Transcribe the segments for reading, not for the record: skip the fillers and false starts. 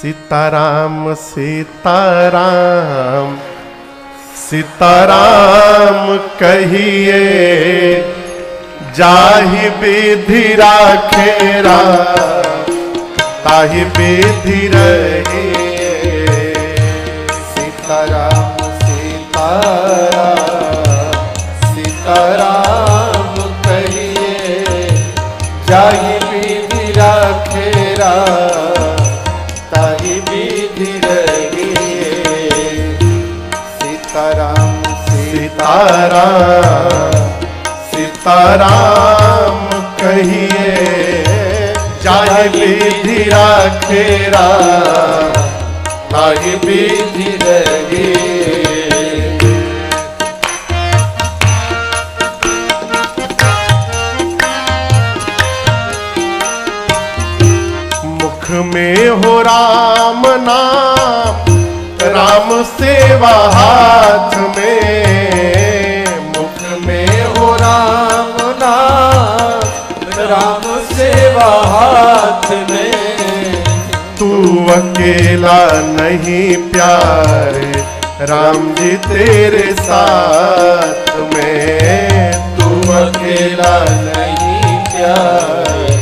सीताराम सीताराम सीताराम कहिए, जाहि विधि राखे राम, ताहि विधि रहिए। सीताराम सीताराम सीताराम कहिए, जाहि विधि राखे राम, ताहि विधि रहिए। सीताराम सीताराम सीताराम कहिए, जाहि विधि राखे राम, ताहि विधि रहिए। मुख में हो राम नाम, राम सेवा हाथ में। मुख में हो राम नाम, राम सेवा हाथ में। तू अकेला नहीं प्यारे, राम जी तेरे साथ में। तू अकेला नहीं प्यारे,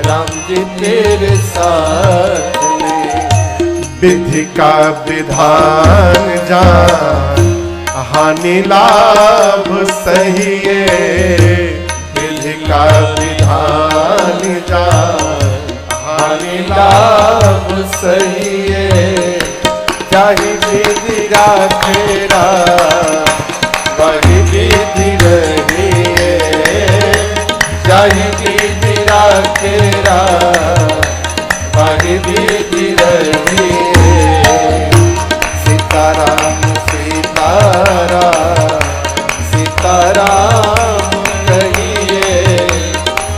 राम जी तेरे साथ में। विधि का विधान जान, हानि लाभ सहिए। विधि का विधान जान, हानि लाभ सहिए। जाहि विधि राखे राम, वही विधि रहिए। जाहि विधि राखे राम, वही विधि रहिए। सीताराम सीताराम सीताराम कहिए,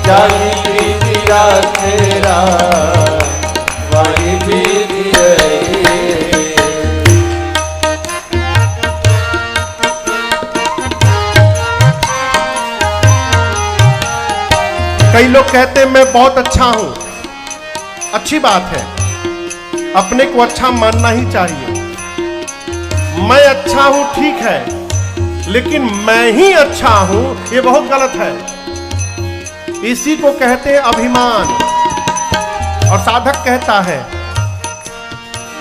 जाहि विधि राखे राम, वही विधि रहिए। कई लोग कहते हैं मैं बहुत अच्छा हूं। अच्छी बात है, अपने को अच्छा मानना ही चाहिए। मैं अच्छा हूं ठीक है, लेकिन मैं ही अच्छा हूं ये बहुत गलत है। इसी को कहते हैं अभिमान। और साधक कहता है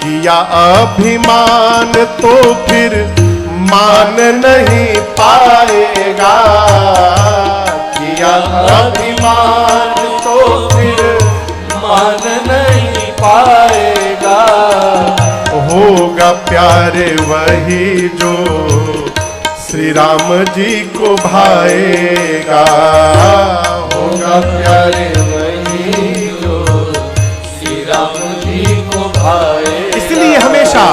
किया अभिमान तो फिर मान नहीं पाएगा। किया अभिमान तो फिर मान नहीं पाएगा। होगा प्यारे वही जो श्री राम जी को भाएगा। होगा प्यारे वही जो श्री राम जी को भाए। इसलिए हमेशा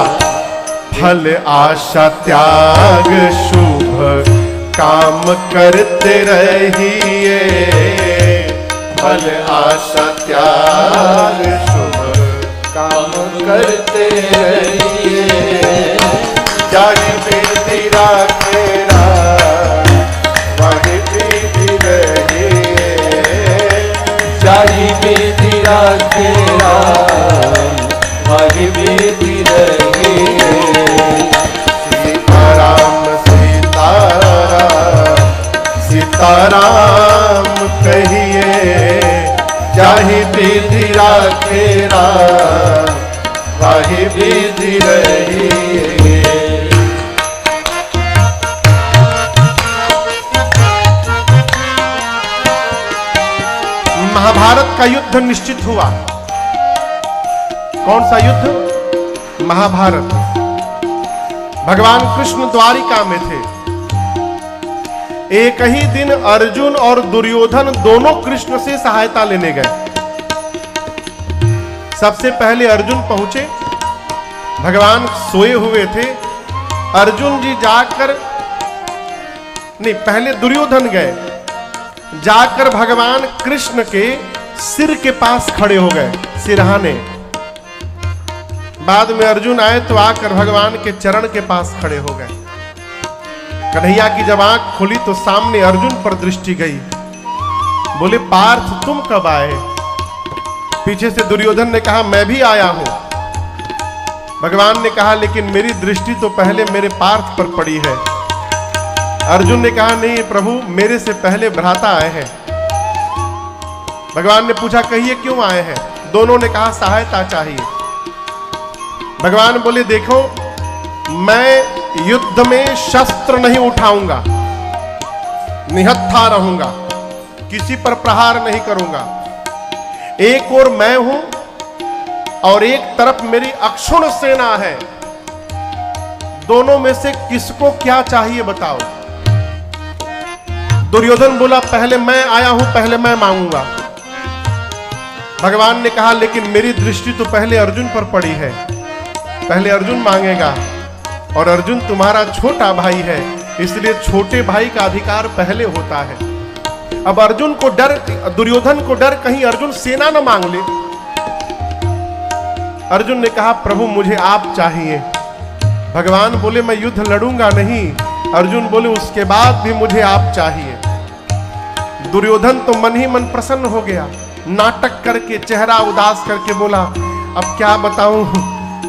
फल आशा त्याग शुभ काम करते रहिए। फल आशा त्याग शुभ काम करते रहिए। जाहि विधि राखे राम, वही विधि रहिए। जाहि विधि राखे राम, वही विधि रहिए। सीताराम सीताराम सीताराम कहिए, जाहि विधि राखे राम, वही विधि रहिए। महाभारत का युद्ध निश्चित हुआ। कौन सा युद्ध? महाभारत। भगवान कृष्ण द्वारिका में थे। एक ही दिन अर्जुन और दुर्योधन दोनों कृष्ण से सहायता लेने गए। सबसे पहले अर्जुन पहुंचे। भगवान सोए हुए थे। अर्जुन जी जाकर नहीं, पहले दुर्योधन गए। जाकर भगवान कृष्ण के सिर के पास खड़े हो गए, सिरहाने। बाद में अर्जुन आए तो आकर भगवान के चरण के पास खड़े हो गए। कन्हैया की जब आंख खुली तो सामने अर्जुन पर दृष्टि गई। बोले पार्थ तुम कब आए? पीछे से दुर्योधन ने कहा मैं भी आया हूं। भगवान ने कहा लेकिन मेरी दृष्टि तो पहले मेरे पार्थ पर पड़ी है। अर्जुन ने कहा नहीं प्रभु, मेरे से पहले भ्राता आए हैं। भगवान ने पूछा कहिए क्यों आए हैं? दोनों ने कहा सहायता चाहिए। भगवान बोले देखो, मैं युद्ध में शस्त्र नहीं उठाऊंगा, निहत्था रहूंगा, किसी पर प्रहार नहीं करूंगा। एक और मैं हूं और एक तरफ मेरी अक्षुण सेना है। दोनों में से किसको क्या चाहिए बताओ? दुर्योधन बोला पहले मैं आया हूं, पहले मैं मांगूंगा। भगवान ने कहा लेकिन मेरी दृष्टि तो पहले अर्जुन पर पड़ी है, पहले अर्जुन मांगेगा। और अर्जुन तुम्हारा छोटा भाई है, इसलिए छोटे भाई का अधिकार पहले होता है। अब अर्जुन को डर, दुर्योधन को डर कहीं अर्जुन सेना न मांग ले। अर्जुन ने कहा प्रभु मुझे आप चाहिए। भगवान बोले मैं युद्ध लड़ूंगा नहीं। अर्जुन बोले उसके बाद भी मुझे आप चाहिए। दुर्योधन तो मन ही मन प्रसन्न हो गया, नाटक करके चेहरा उदास करके बोला अब क्या बताऊं,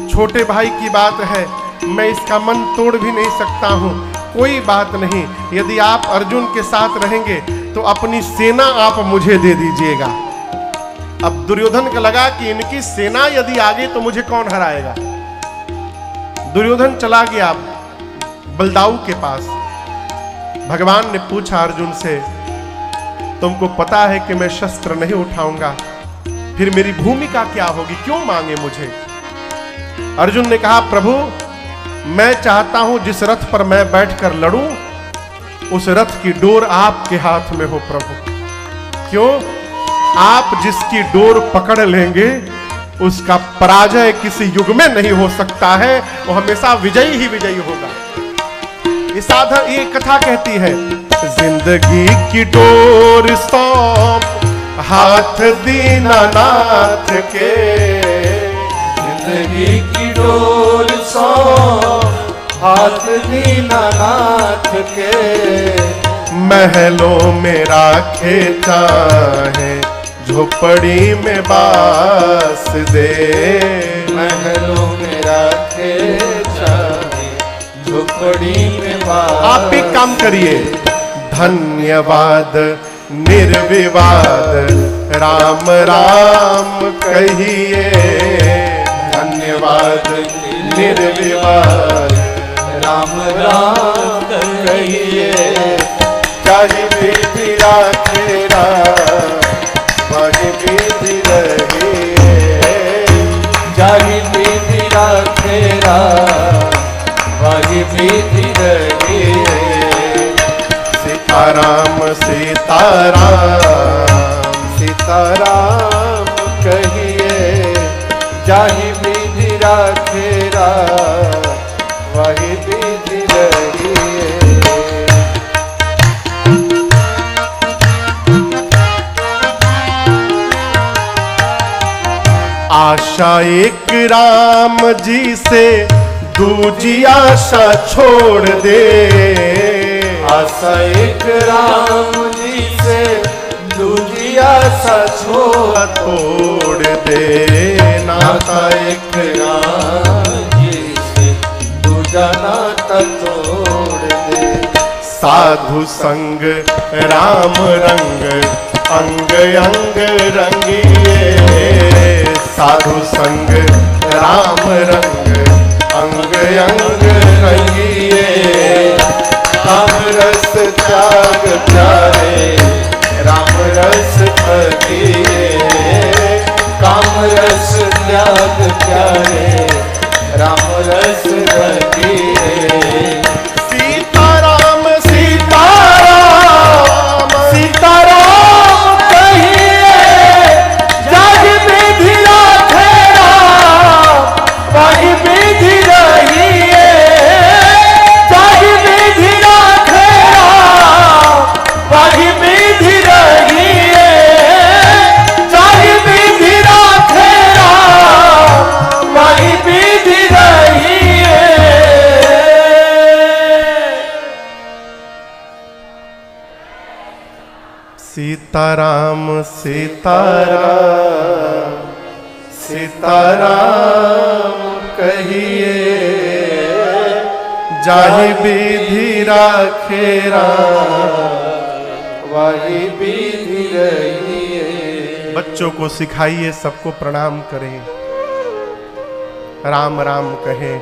छोटे भाई की बात है, मैं इसका मन तोड़ भी नहीं सकता हूं। कोई बात नहीं, यदि आप अर्जुन के साथ रहेंगे तो अपनी सेना आप मुझे दे दीजिएगा। अब दुर्योधन को लगा कि इनकी सेना यदि आगे तो मुझे कौन हराएगा। दुर्योधन चला गया बलदाऊ के पास। भगवान ने पूछा अर्जुन से तुमको पता है कि मैं शस्त्र नहीं उठाऊंगा, फिर मेरी भूमिका क्या होगी, क्यों मांगे मुझे? अर्जुन ने कहा प्रभु मैं चाहता हूं जिस रथ पर मैं बैठकर लड़ूं उस रथ की डोर आपके हाथ में हो प्रभु। क्यों? आप जिसकी डोर पकड़ लेंगे उसका पराजय किसी युग में नहीं हो सकता है, वो हमेशा विजयी ही विजयी होगा। ये साधा ये कथा कहती है जिंदगी की डोर सौंप हाथ दीनानाथ के, जिंदगी की डोर सौंप हाथ दीनानाथ के, महलों में राखे चाहे झोपड़ी में बास दे, महलों में राखे चाहे झोपड़ी में बास। आप एक काम करिए, धन्यवाद निर्विवाद राम राम कहिए, धन्यवाद निर्विवाद राम राम कहिए, चाहे विधि राखे वही विधि रहिए, चाहे विधि राखे वही विधि रहिए, सीताराम सीताराम सीताराम कहिए, चाहे विधि राखे वही विधि रहिए। आशा एक राम जी से दूजी आशा छोड़ दे, आशा एक राम जी से दूजी आशा तोड़ दे, नाता एक राम जी से दूजा नाता तोड़ दे, साधु संग राम रंग अंग अंग रंगिए, साधु संग राम रंग अंग अंग रंगिए, काम रस त्याग प्यारे राम रस पतिए, काम रस त्याग प्यारे राम रस पतिए, सीताराम सीताराम सीताराम कहिए, जाहि विधि राखे वही विधि रहिए, जाहि विधि राखे वही विधि रहिए, जाहि विधि राखे वही विधि रहिए। सीताराम सीताराम सीताराम कहिए, जाहि विधि राखे वही विधि रहिए। बच्चों को सिखाइए, सबको प्रणाम करें, राम राम कहें,